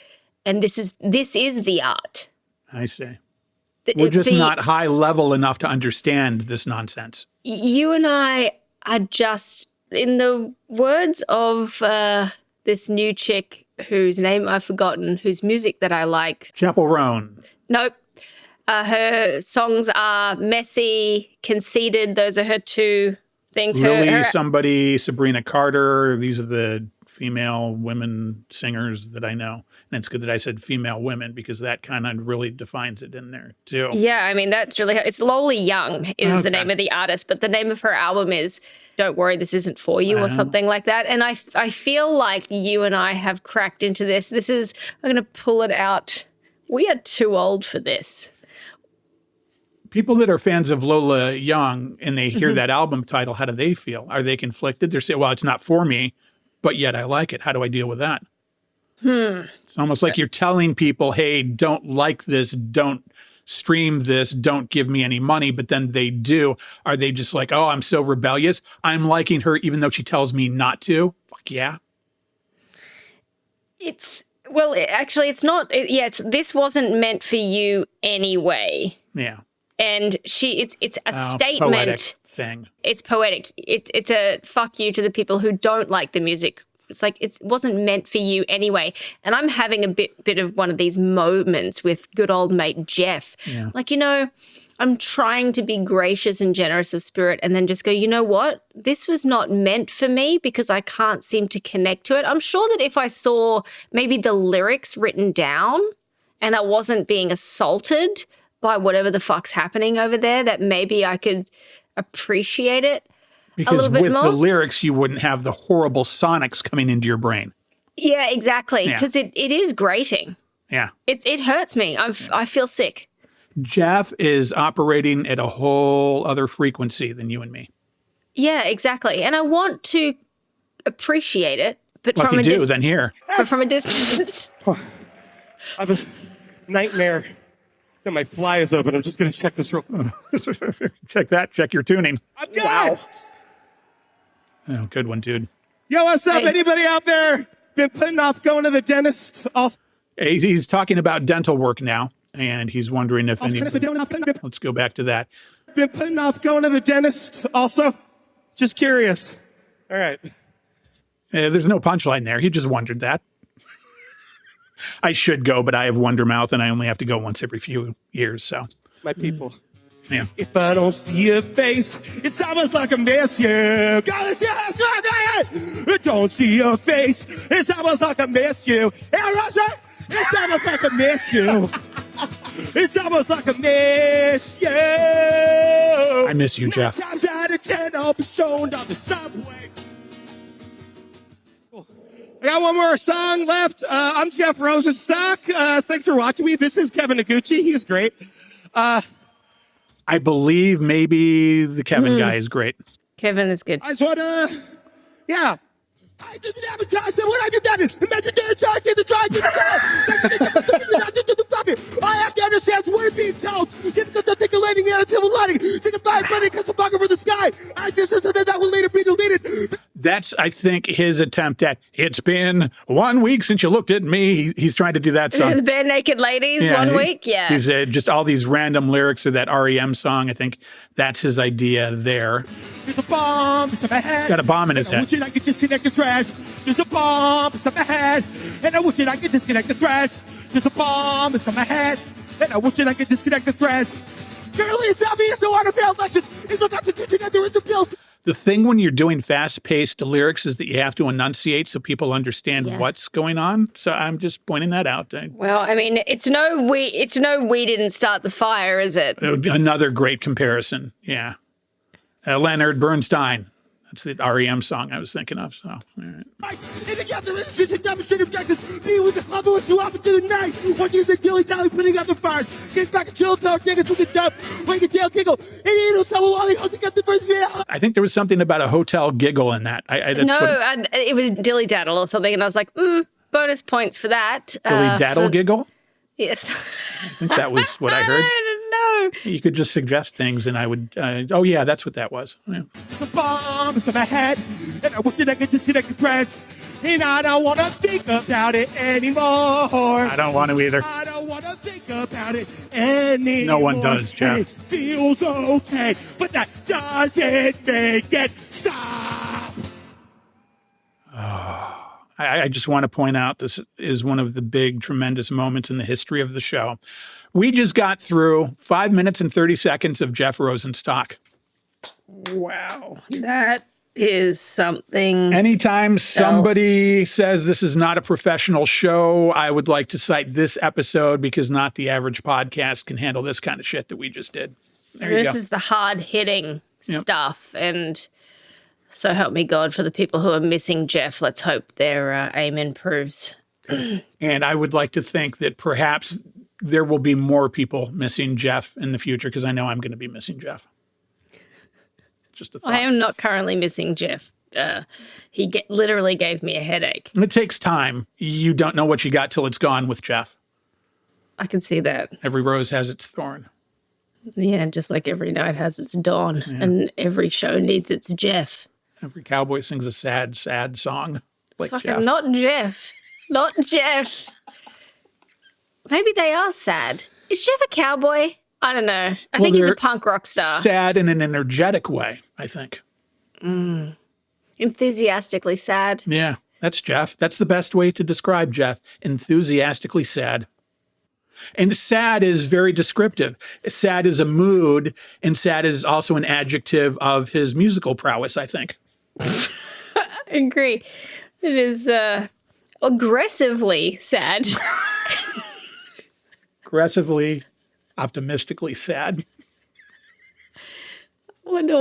and this is the art. I see. We're just not high level enough to understand this nonsense. You and I are just, in the words of this new chick whose name I've forgotten, whose music that I like. Chapel Roan. Nope. Her songs are messy, conceited. Those are her two things. Lily, somebody, Sabrina Carter. These are the female women singers that I know. And it's good that I said female women because that kind of really defines it in there too. Yeah, I mean, that's really, it's Loli Young is the name of the artist, but the name of her album is Don't Worry, This Isn't For You or something like that. And I feel like you and I have cracked into this. This is, I'm going to pull it out. We are too old for this. People that are fans of Lola Young and they hear that album title, how do they feel? Are they conflicted? They're saying, well, it's not for me, but yet I like it. How do I deal with that? It's almost like you're telling people, hey, don't like this, don't stream this, don't give me any money, but then they do. Are they just like, oh, I'm so rebellious, I'm liking her even though she tells me not to? Fuck yeah. It's not. This wasn't meant for you anyway. Yeah. And it's a statement. Poetic thing. It's poetic. It's a fuck you to the people who don't like the music. It's like, it wasn't meant for you anyway. And I'm having a bit of one of these moments with good old mate Jeff. Yeah. Like, you know, I'm trying to be gracious and generous of spirit and then just go, you know what? This was not meant for me because I can't seem to connect to it. I'm sure that if I saw maybe the lyrics written down and I wasn't being assaulted by whatever the fuck's happening over there, that maybe I could appreciate it. Because with the lyrics, you wouldn't have the horrible sonics coming into your brain. Yeah, exactly. Because it is grating. Yeah. It hurts me. I feel sick. Jeff is operating at a whole other frequency than you and me. Yeah, exactly. And I want to appreciate it, but well, from if you do, then here. But from a distance. I have a nightmare that my fly is open. I'm just going to check this real quick. Check that. Check your tuning. I'm good. Wow. Oh, good one, dude. Yo, what's up? Anybody out there been putting off going to the dentist? He's talking about dental work now, and he's wondering if let's go back to that. Been putting off going to the dentist also? Just curious. All right. There's no punchline there. He just wondered that. I should go, but I have wonder mouth, and I only have to go once every few years. So, My people. yeah. If I don't see your face, it's almost like I miss you. Gotta see I don't see your face, it's almost like I miss you. Yeah, that's right. It's almost like I miss you. It's almost like I miss you. I miss you, Jeff. 9 times out of 10, I'll be stoned on the subway. Cool. I got one more song left. I'm Jeff Rosenstock. Thanks for watching me. This is Kevin Noguchi. He's great. I believe maybe the Kevin guy is great. Kevin is good. I just want to, yeah. I just advertise that when I get done, the messenger charge to the drive to the puppet. I have to understand what is being told. Get the articulating and until lighting. Take a fire money because the fucker for the sky. I just that will later be deleted. That's, I think, his attempt at, it's been 1 week since you looked at me. He's trying to do that song. The Bare Naked Ladies, 1 week, yeah. He's just all these random lyrics of that REM song. I think that's his idea there. There's a bomb inside my head. He's got a bomb in his I head. wish I could disconnect the trash. There's a bomb inside my head. And I wish I could disconnect the trash. There's a bomb inside my head. And I wish I could disconnect the trash. Currently, it's obvious no order failed elections. It's about to teach that there is a bill. The thing when you're doing fast-paced lyrics is that you have to enunciate so people understand what's going on. So I'm just pointing that out. Well, I mean, it's no we didn't start the fire, is it? Another great comparison. Yeah. Leonard Bernstein. That's the REM song I was thinking of. So, all right. And together, this is a demonstrative objective. Be with the club who was too often to the night. What you say, dilly dally, putting out the fire. Get back and chill, tell niggas with the dump. Wake a tail giggle. And you know, someone while they hold together the first video. I think there was something about a hotel giggle in that. It was dilly daddle or something, and I was like, bonus points for that. Dilly daddle giggle? Yes. I think that was what I heard. I don't know. You could just suggest things, and I would. Oh yeah, that's what that was. Yeah. The bombs in my head, and I wish that I could disconnect the threads. And I don't want to think about it anymore. I don't want to either. I don't want to think about it anymore. No one does, Jeff. And it feels okay, but that doesn't make it stop. I just want to point out this is one of the big, tremendous moments in the history of the show. We just got through 5 minutes and 30 seconds of Jeff Rosenstock. Wow. That is something. Anytime somebody says this is not a professional show, I would like to cite this episode because not the average podcast can handle this kind of shit that we just did. There you This go. is the hard-hitting Yep. stuff, and so help me God for the people who are missing Jeff. Let's hope their aim improves. And I would like to think that perhaps there will be more people missing Jeff in the future because I know I'm going to be missing Jeff. Just a thought. I am not currently missing Jeff. He literally gave me a headache. It takes time. You don't know what you got till it's gone with Jeff. I can see that. Every rose has its thorn. Yeah, just like every night has its dawn, and every show needs its Jeff. Every cowboy sings a sad, sad song like Fucking Jeff. not Jeff. Not Jeff. Maybe they are sad. Is Jeff a cowboy? I don't know. I think he's a they're punk rock star. Sad in an energetic way, I think. Enthusiastically sad. Yeah, that's Jeff. That's the best way to describe Jeff. Enthusiastically sad. And sad is very descriptive. Sad is a mood, and sad is also an adjective of his musical prowess, I think. I agree. It is aggressively sad. Aggressively, optimistically sad. I wonder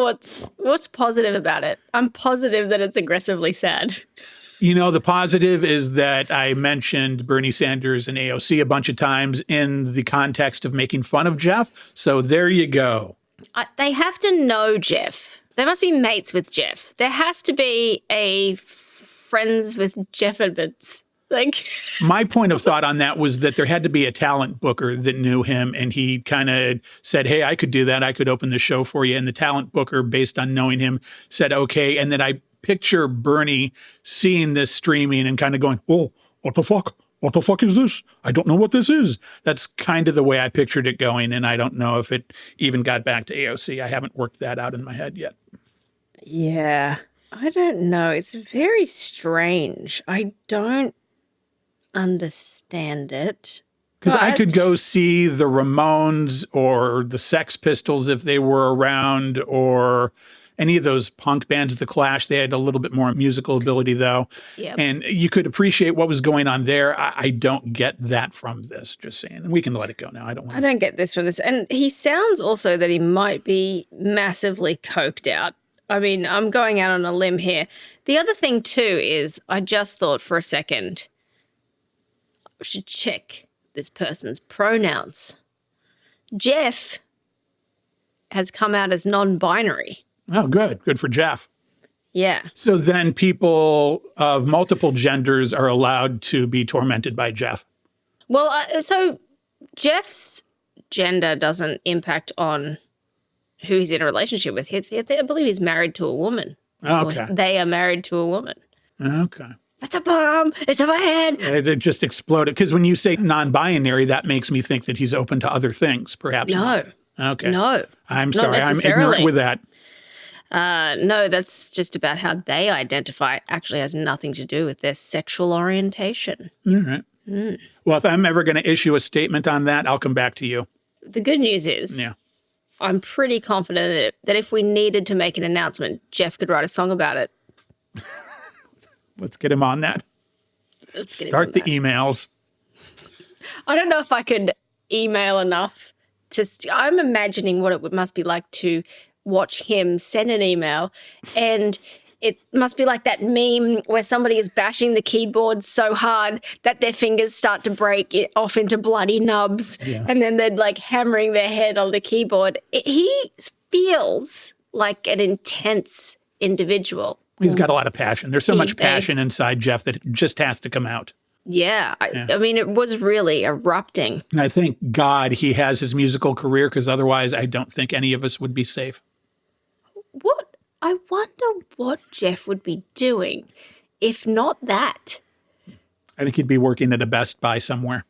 what's positive about it. I'm positive that it's aggressively sad. You know, the positive is that I mentioned Bernie Sanders and AOC a bunch of times in the context of making fun of Jeff. So there you go. They have to know Jeff. They must be mates with Jeff. There has to be a friends with Jeffabits. Like, my point of thought on that was that there had to be a talent booker that knew him, and he kind of said, hey, I could do that. I could open the show for you. And the talent booker, based on knowing him, said, okay. And then I picture Bernie seeing this streaming and kind of going, oh, what the fuck? What the fuck is this? I don't know what this is. That's kind of the way I pictured it going, and I don't know if it even got back to AOC. I haven't worked that out in my head yet. yeah. I don't know. It's very strange. I don't understand it. Because I could But- go see the Ramones or the Sex Pistols if they were around, or any of those punk bands, The Clash. They had a little bit more musical ability, though. Yep. And you could appreciate what was going on there. I don't get that from this, just saying. And we can let it go now. I don't want I don't get this from this. And he sounds also that he might be massively coked out. I mean, I'm going out on a limb here. The other thing, too, is I just thought for a second, I should check this person's pronouns. Jeff has come out as non-binary. Oh, good. Good for Jeff. Yeah. So then people of multiple genders are allowed to be tormented by Jeff. Well, so Jeff's gender doesn't impact on who he's in a relationship with. I believe he's married to a woman. Okay. Or they are married to a woman. Okay. That's a bomb. It's in my head. It just exploded. Because when you say non-binary, that makes me think that he's open to other things, perhaps. No. Not. Okay. No. I'm not sorry. I'm ignorant necessarily. with that. No, that's just about how they identify. It actually has nothing to do with their sexual orientation. All right. Well, if I'm ever going to issue a statement on that, I'll come back to you. The good news is Yeah. I'm pretty confident that if we needed to make an announcement, Jeff could write a song about it. Let's get him on that. Let's get him Start on the that. emails. I don't know if I could email enough. I'm imagining what it must be like to watch him send an email, and it must be like that meme where somebody is bashing the keyboard so hard that their fingers start to break it off into bloody nubs, and then they're like hammering their head on the keyboard. He feels like an intense individual. He's got a lot of passion. There's so much passion inside Jeff that it just has to come out. Yeah. I mean, it was really erupting. And I thank God he has his musical career, because otherwise I don't think any of us would be safe. I wonder what Jeff would be doing if not that. I think he'd be working at a Best Buy somewhere.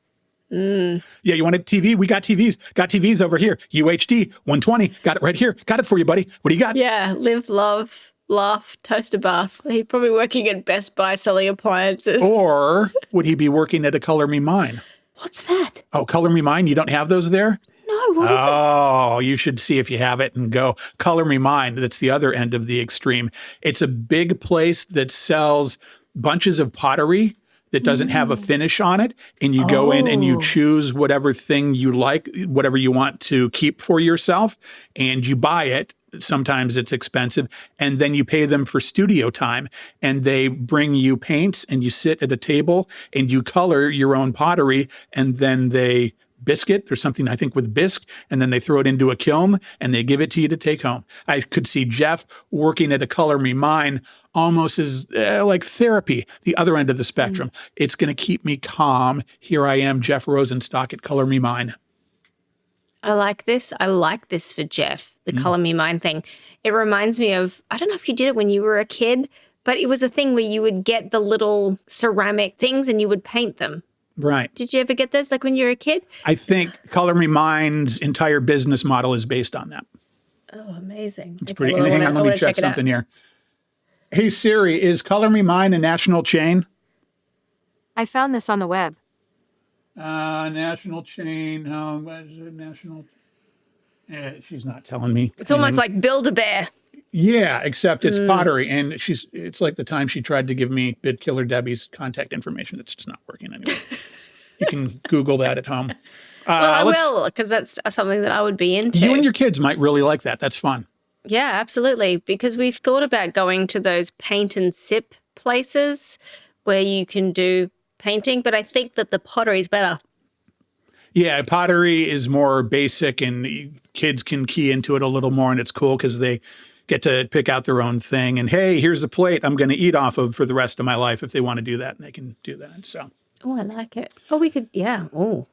Yeah, you want a TV? We got TVs. Got TVs over here. UHD 120. Got it right here. Got it for you, buddy. What do you got? Yeah, live, love, laugh, toaster bath. He's probably working at Best Buy selling appliances. Or would he be working at a Color Me Mine? What's that? Oh, Color Me Mine? You don't have those there? No, what is it? Oh, you should see if you have it and go. Color Me Mine. That's the other end of the extreme. It's a big place that sells bunches of pottery that doesn't have a finish on it. And you go in and you choose whatever thing you like, whatever you want to keep for yourself, and you buy it. Sometimes it's expensive. And then you pay them for studio time, and they bring you paints, and you sit at a table and you color your own pottery, and then they biscuit. There's something, I think, with bisque, and then they throw it into a kiln and they give it to you to take home. I could see Jeff working at a Color Me Mine almost as like therapy, the other end of the spectrum. It's going to keep me calm. Here I am, Jeff Rosenstock at Color Me Mine. I like this. I like this for Jeff, the Color Me Mine thing. It reminds me of, I don't know if you did it when you were a kid, but it was a thing where you would get the little ceramic things and you would paint them. Right. Did you ever get those, like when you were a kid? I think Color Me Mine's entire business model is based on that. Oh, amazing. It's pretty. Hang on, let me check something here. Hey, Siri, is Color Me Mine a national chain? I found this on the web. National chain. What is it? National. She's not telling me. It's almost like Build-A-Bear. Yeah, except it's pottery, and it's like the time she tried to give me Bid Killer Debbie's contact information. It's just not working anymore. You can Google that at home. Well, I will, because that's something that I would be into. You and your kids might really like that. That's fun. Yeah, absolutely. Because we've thought about going to those paint and sip places where you can do painting, but I think that the pottery is better. Yeah, pottery is more basic, and kids can key into it a little more, and it's cool because they get to pick out their own thing. And hey, here's a plate I'm going to eat off of for the rest of my life if they want to do that, and they can do that. So. Oh, I like it. Oh, we could, yeah. Oh,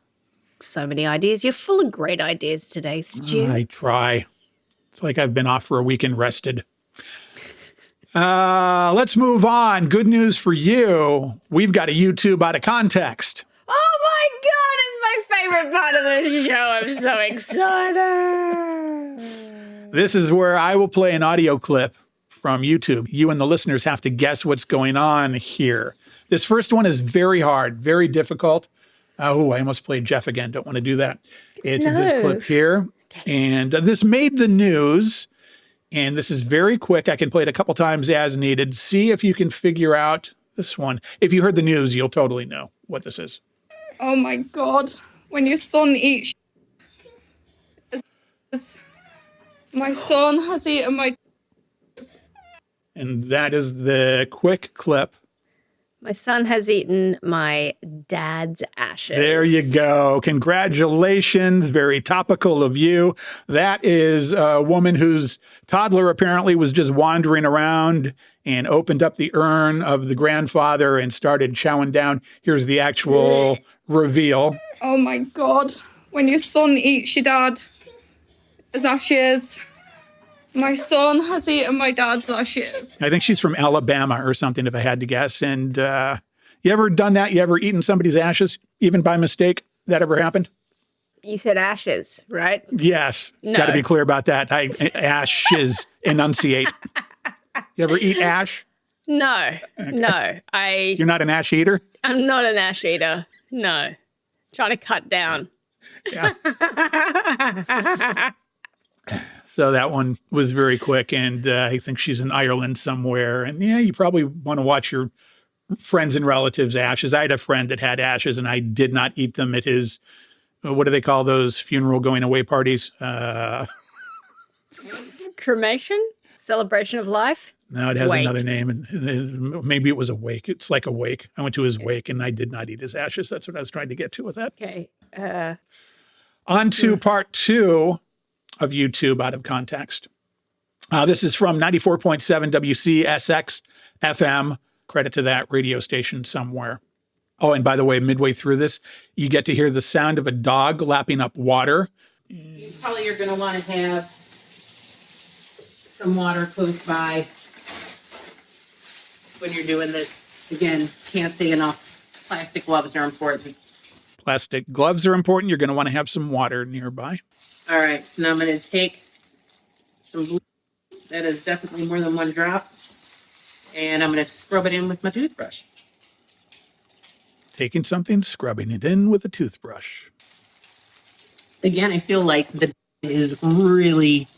so many ideas. You're full of great ideas today, Stu. I try. It's like I've been off for a week and rested. Let's move on. Good news for you. We've got a YouTube out of context. Oh my God, it's my favorite part of the show. I'm so excited. This is where I will play an audio clip from YouTube. You and the listeners have to guess what's going on here. This first one is very hard, very difficult. Oh, I almost played Jeff again. Don't want to do that. It's this clip here. And this made the news. And this is very quick. I can play it a couple times as needed. See if you can figure out this one. If you heard the news, you'll totally know what this is. Oh my God. When your son eats my son has eaten my... And that is the quick clip. My son has eaten my dad's ashes. There you go. Congratulations. Very topical of you. That is a woman whose toddler apparently was just wandering around and opened up the urn of the grandfather and started chowing down. Here's the actual reveal. Oh my God. When your son eats your dad as ashes. My son has eaten my dad's ashes. I think she's from Alabama or something, if I had to guess. And you ever done that? You ever eaten somebody's ashes, even by mistake? That ever happened? You said ashes, right? Yes. No. Got to be clear about that. Ashes, enunciate. You ever eat ash? No, no. You're not an ash eater? I'm not an ash eater. No. Trying to cut down. Yeah. So that one was very quick, and I think she's in Ireland somewhere. And yeah, you probably want to watch your friends and relatives' ashes. I had a friend that had ashes, and I did not eat them at his, what do they call those funeral going away parties? Cremation? Celebration of life? No, it has Wake. another name, and maybe it was a wake. It's like a wake. I went to his wake, and I did not eat his ashes. That's what I was trying to get to with that. Okay. On to part two of YouTube Out of Context. This is from 94.7 WCSX FM. Credit to that radio station somewhere. Oh, and by the way, midway through this, you get to hear the sound of a dog lapping up water. You probably are going to want to have some water close by when you're doing this. Again, can't say enough. Plastic gloves are important. Plastic gloves are important. You're going to want to have some water nearby. All right, so now I'm going to take some blue. That is definitely more than one drop. And I'm going to scrub it in with my toothbrush. Taking something, scrubbing it in with a toothbrush. Again, I feel like the is really,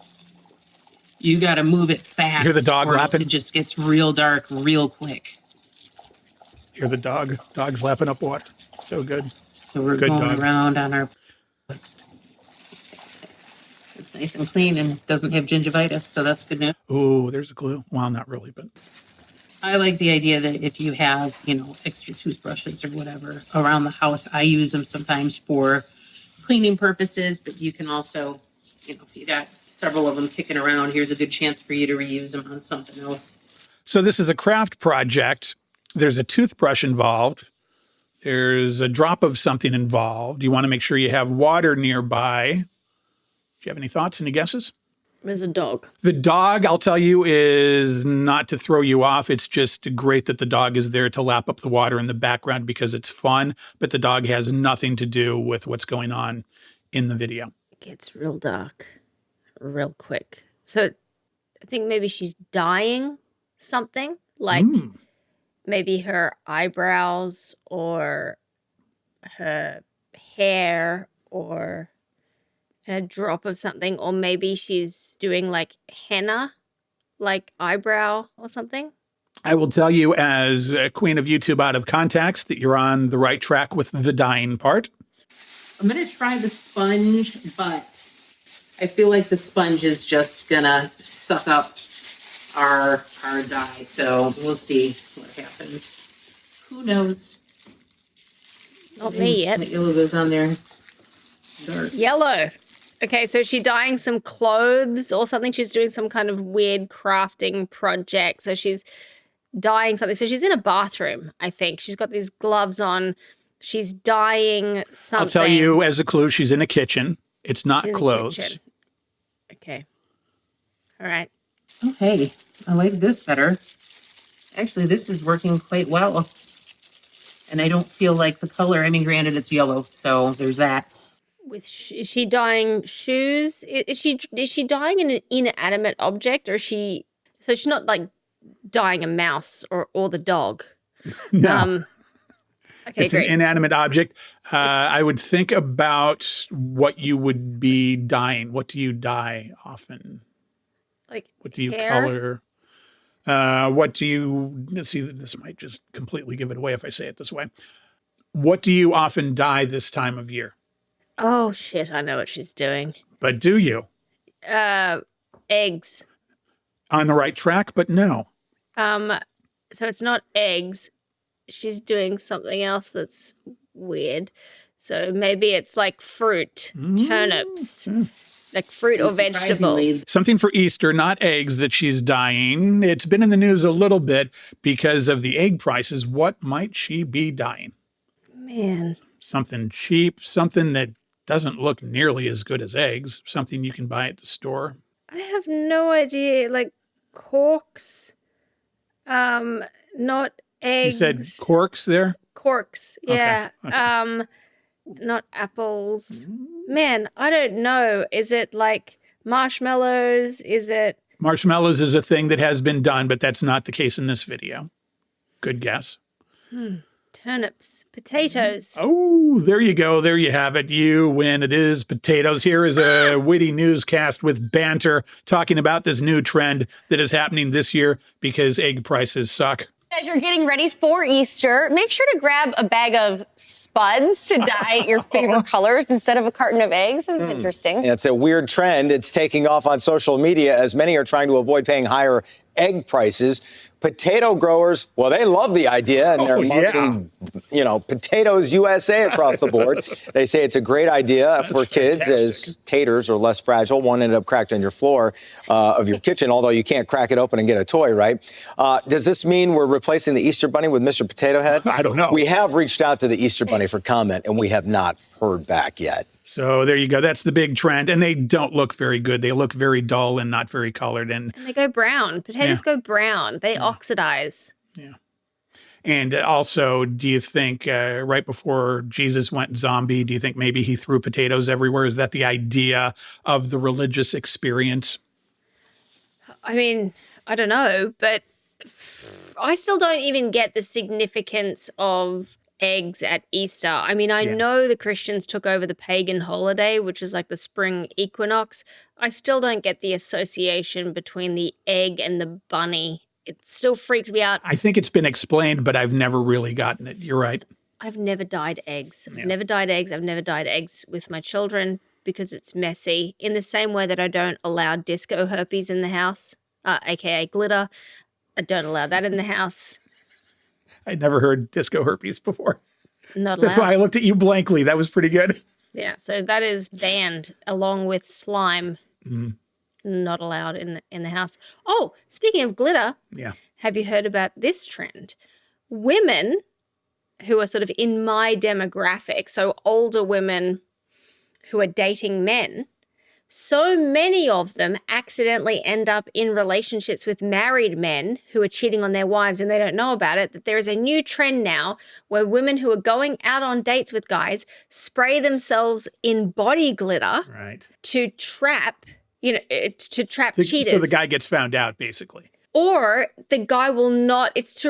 you got to move it fast. Hear the dog or else lapping? It just gets real dark real quick. Hear the dog's lapping up water. So good. So we're Good going dog. around on our... It's nice and clean and doesn't have gingivitis, so that's good news. Oh, there's a clue. Well, not really, but I like the idea that if you have, extra toothbrushes or whatever around the house, I use them sometimes for cleaning purposes, but you can also, if you got several of them kicking around, here's a good chance for you to reuse them on something else. so this is a craft project. There's a toothbrush involved. There's a drop of something involved. You want to make sure you have water nearby. Do you have any thoughts, any guesses? There's a dog. The dog, I'll tell you, is not to throw you off. It's just great that the dog is there to lap up the water in the background because it's fun, but the dog has nothing to do with what's going on in the video. It gets real dark real quick. So I think maybe she's dyeing something, like maybe her eyebrows or her hair or a drop of something, or maybe she's doing like henna, like eyebrow or something. I will tell you, as a queen of YouTube Out of Context, that you're on the right track with the dyeing part. I'm going to try the sponge, but I feel like the sponge is just going to suck up our dye. So we'll see what happens. Who knows? Not me yet. The yellow goes on there. Dark. Yellow. Okay, so she's dyeing some clothes or something. She's doing some kind of weird crafting project. So she's dyeing something. So she's in a bathroom, I think. She's got these gloves on. She's dyeing something. I'll tell you as a clue, she's in a kitchen. It's not She's in the clothes. kitchen. Okay. All right. Okay, I like this better. Actually, this is working quite well. And I don't feel like the color, granted it's yellow, so there's that. Is she dyeing shoes? Is she dyeing an inanimate object, or is she So she's not like dyeing a mouse or the dog. No. Okay, It's great. an inanimate object. I would think about what you would be dyeing. What do you dye often? Like What do you hair? color? What do you, let's see, this might just completely give it away if I say it this way. What do you often dye this time of year? Oh shit, I know what she's doing. But do you? Eggs. On the right track, but no. So it's not eggs. She's doing something else that's weird. So maybe it's like fruit, turnips, like fruit or vegetables. Something for Easter, not eggs that she's dyeing. It's been in the news a little bit because of the egg prices. What might she be dyeing? Man. Something cheap, something that doesn't look nearly as good as eggs, something you can buy at the store. I have no idea. Like corks, not eggs. You said corks there? Corks, yeah. Okay. Not apples. Man, I don't know. Is it like marshmallows? Is it? Marshmallows is a thing that has been done, but that's not the case in this video. Good guess. Turnips, potatoes. Oh, there you go. There you have it. You win. It is potatoes. Here is a witty newscast with banter talking about this new trend that is happening this year because egg prices suck. As you're getting ready for Easter, make sure to grab a bag of spuds to dye your favorite colors instead of a carton of eggs. This is interesting. It's a weird trend. It's taking off on social media as many are trying to avoid paying higher egg prices. Potato growers, well, they love the idea, and they're marketing, potatoes USA across the board. They say it's a great idea for kids as taters are less fragile. One ended up cracked on your floor of your kitchen, although you can't crack it open and get a toy, right? Does this mean we're replacing the Easter Bunny with Mr. Potato Head? I don't know. We have reached out to the Easter Bunny for comment, and we have not heard back yet. So there you go. That's the big trend. And they don't look very good. They look very dull and not very colored. And They go brown. Potatoes go brown. They oxidize. yeah. And also, do you think right before Jesus went zombie, do you think maybe he threw potatoes everywhere? Is that the idea of the religious experience? I mean, I don't know, but I still don't even get the significance of eggs at Easter. I mean, I know the Christians took over the pagan holiday, which is like the spring equinox. I still don't get the association between the egg and the bunny. It still freaks me out. I think it's been explained, but I've never really gotten it. You're right. I've never dyed eggs. I've never dyed eggs. I've never dyed eggs with my children because it's messy. In the same way that I don't allow disco herpes in the house, aka glitter. I don't allow that in the house. I'd never heard disco herpes before. Not allowed. That's why I looked at you blankly. That was pretty good. Yeah, so that is banned along with slime. Not allowed in the house. Oh, speaking of glitter, have you heard about this trend? Women who are sort of in my demographic, so older women who are dating men, so many of them accidentally end up in relationships with married men who are cheating on their wives and they don't know about it, that there is a new trend now where women who are going out on dates with guys spray themselves in body glitter to trap, cheaters. So the guy gets found out, basically. Or the guy will not, it's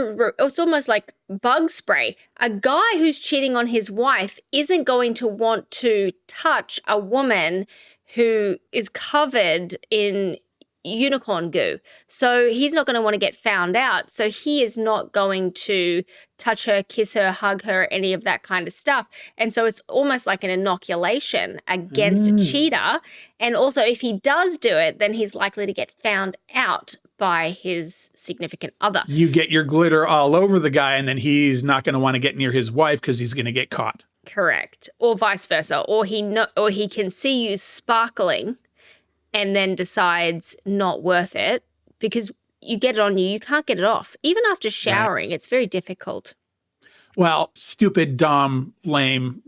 almost like bug spray. A guy who's cheating on his wife isn't going to want to touch a woman who is covered in unicorn goo. So he's not going to want to get found out. So he is not going to touch her, kiss her, hug her, any of that kind of stuff. And so it's almost like an inoculation against a cheater. And also if he does do it, then he's likely to get found out by his significant other. You get your glitter all over the guy and then he's not going to want to get near his wife because he's going to get caught. Correct. Or vice versa. Or he can see you sparkling and then decides not worth it because you get it on you. You can't get it off. Even after showering, it's very difficult. Well, stupid, dumb, lame,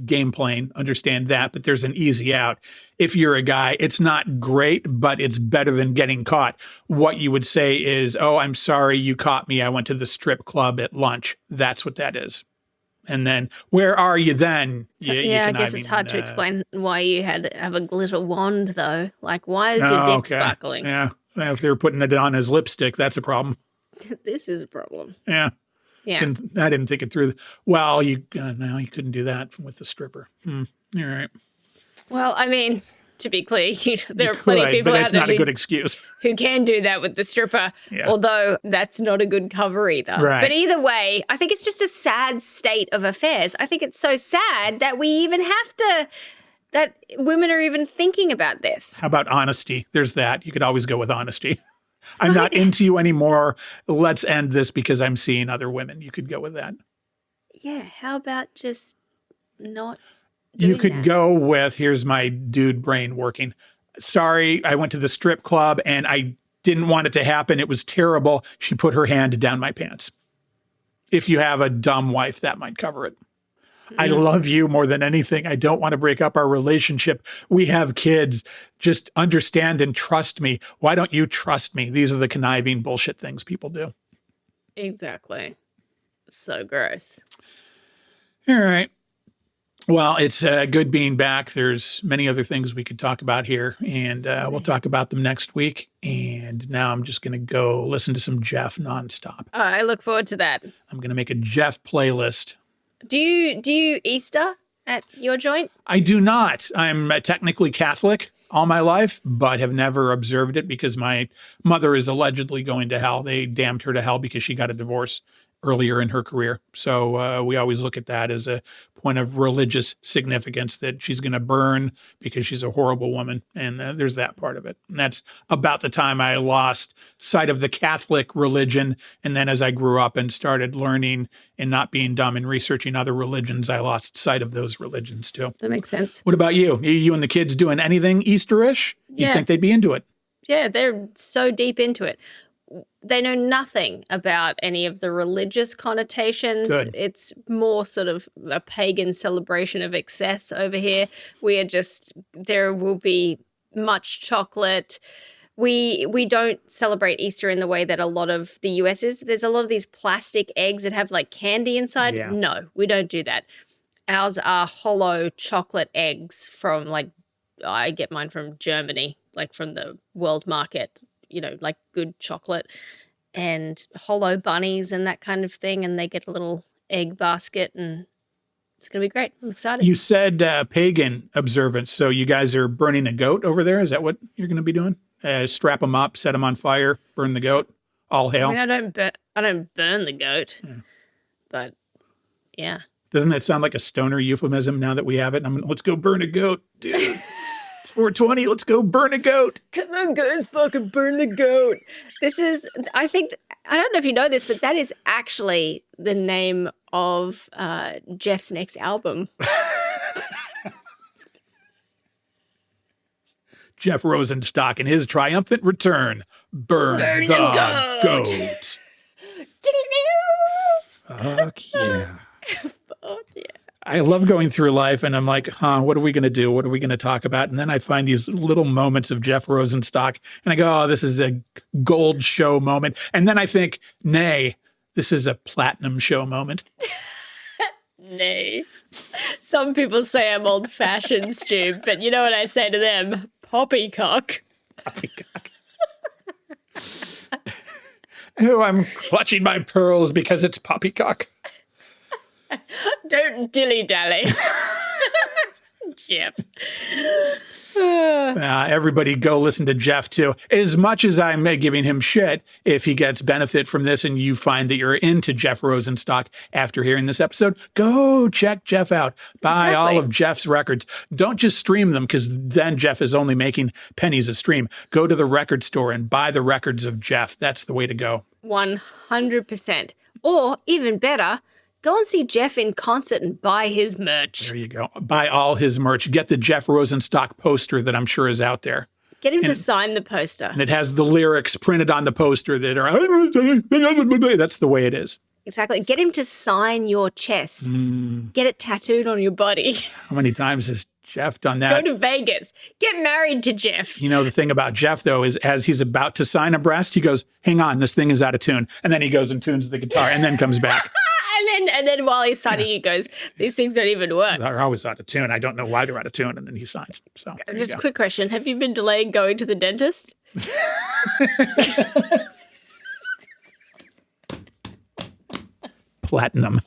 game playing, understand that, but there's an easy out. If you're a guy, it's not great, but it's better than getting caught. What you would say is, oh, I'm sorry you caught me. I went to the strip club at lunch. That's what that is. And then, where are you then? So, I guess it's hard to explain why you had to have a glitter wand, though. Like, why is your dick sparkling? Yeah. Well, if they were putting it on his lipstick, that's a problem. This is a problem. Yeah. Yeah. I didn't think it through. Well, you couldn't do that with the stripper. All right. Well, I mean, to be clear, there are plenty of people but out it's there not a good excuse. who can do that with the stripper, Yeah. although that's not a good cover either. Right. But either way, I think it's just a sad state of affairs. I think it's so sad that we even have to, that women are even thinking about this. How about honesty? There's that. You could always go with honesty. I'm not into you anymore. Let's end this because I'm seeing other women. You could go with that. Yeah, how about just not doing You could that? go with, here's my dude brain working. Sorry, I went to the strip club and I didn't want it to happen. It was terrible. She put her hand down my pants. If you have a dumb wife, that might cover it. I love you more than anything. I don't want to break up our relationship. We have kids. Just understand and trust me. Why don't you trust me? These are the conniving bullshit things people do. Exactly. So gross. All right. Well, it's good being back. There's many other things we could talk about here, and we'll talk about them next week. And now I'm just going to go listen to some Jeff nonstop. I look forward to that. I'm going to make a Jeff playlist. Do you Easter at your joint? I do not. I'm technically Catholic all my life, but have never observed it because my mother is allegedly going to hell. They damned her to hell because she got a divorce earlier in her career. So we always look at that as a point of religious significance, that she's going to burn because she's a horrible woman. And there's that part of it. And that's about the time I lost sight of the Catholic religion. And then as I grew up and started learning and not being dumb and researching other religions, I lost sight of those religions too. That makes sense. What about you? You and the kids doing anything Easterish? You'd Yeah. think they'd be into it. Yeah, they're so deep into it. They know nothing about any of the religious connotations. Good. It's more sort of a pagan celebration of excess over here. There will be much chocolate. We don't celebrate Easter in the way that a lot of the US is. There's a lot of these plastic eggs that have like candy inside. Yeah. No, we don't do that. Ours are hollow chocolate eggs from I get mine from Germany, like from the world market, like good chocolate, and hollow bunnies and that kind of thing. And they get a little egg basket, and it's going to be great. I'm excited. You said pagan observance. So you guys are burning a goat over there? Is that what you're going to be doing? Strap them up, set them on fire, burn the goat? All hail? I mean, I don't burn the goat, but yeah. Doesn't that sound like a stoner euphemism now that we have it? Let's go burn a goat, dude. It's 420. Let's go burn a goat. Come on, guys, fucking burn the goat. I don't know if you know this, but that is actually the name of Jeff's next album. Jeff Rosenstock and his triumphant return. Burn the goat. Fuck yeah. Fuck yeah. I love going through life and I'm like, what are we going to do? What are we going to talk about? And then I find these little moments of Jeff Rosenstock and I go, oh, this is a gold show moment. And then I think, nay, this is a platinum show moment. Nay. Some people say I'm old fashioned, Stu, but you know what I say to them? Poppycock. Poppycock. Oh, I'm clutching my pearls because it's poppycock. Don't dilly-dally. Jeff. Everybody go listen to Jeff too. As much as I'm giving him shit, if he gets benefit from this and you find that you're into Jeff Rosenstock after hearing this episode, go check Jeff out. Buy all of Jeff's records. Don't just stream them because then Jeff is only making pennies a stream. Go to the record store and buy the records of Jeff. That's the way to go. 100%. Or even better, go and see Jeff in concert and buy his merch. There you go. Buy all his merch. Get the Jeff Rosenstock poster that I'm sure is out there. Get him to sign the poster. And it has the lyrics printed on the poster that are, that's the way it is. Exactly. Get him to sign your chest. Get it tattooed on your body. How many times has Jeff done that? Go to Vegas. Get married to Jeff. You know, the thing about Jeff, though, is as he's about to sign a breast, he goes, hang on, this thing is out of tune. And then he goes and tunes the guitar and then comes back. And then while he's signing, he goes, these things don't even work. They're always out of tune. I don't know why they're out of tune. And then he signs. So Just a quick question. Have you been delaying going to the dentist? Platinum.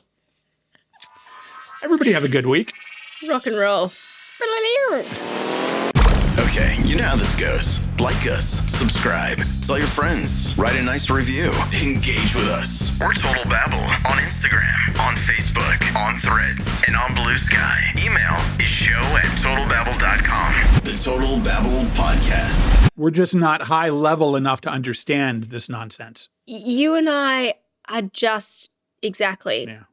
Everybody have a good week. Rock and roll. Okay, you know how this goes. Like us, subscribe, tell your friends, write a nice review, engage with us. We're Total Babble on Instagram, on Facebook, on Threads, and on Blue Sky. Email is show@totalbabble.com. The Total Babble Podcast. We're just not high level enough to understand this nonsense. You and I are just exactly. Yeah.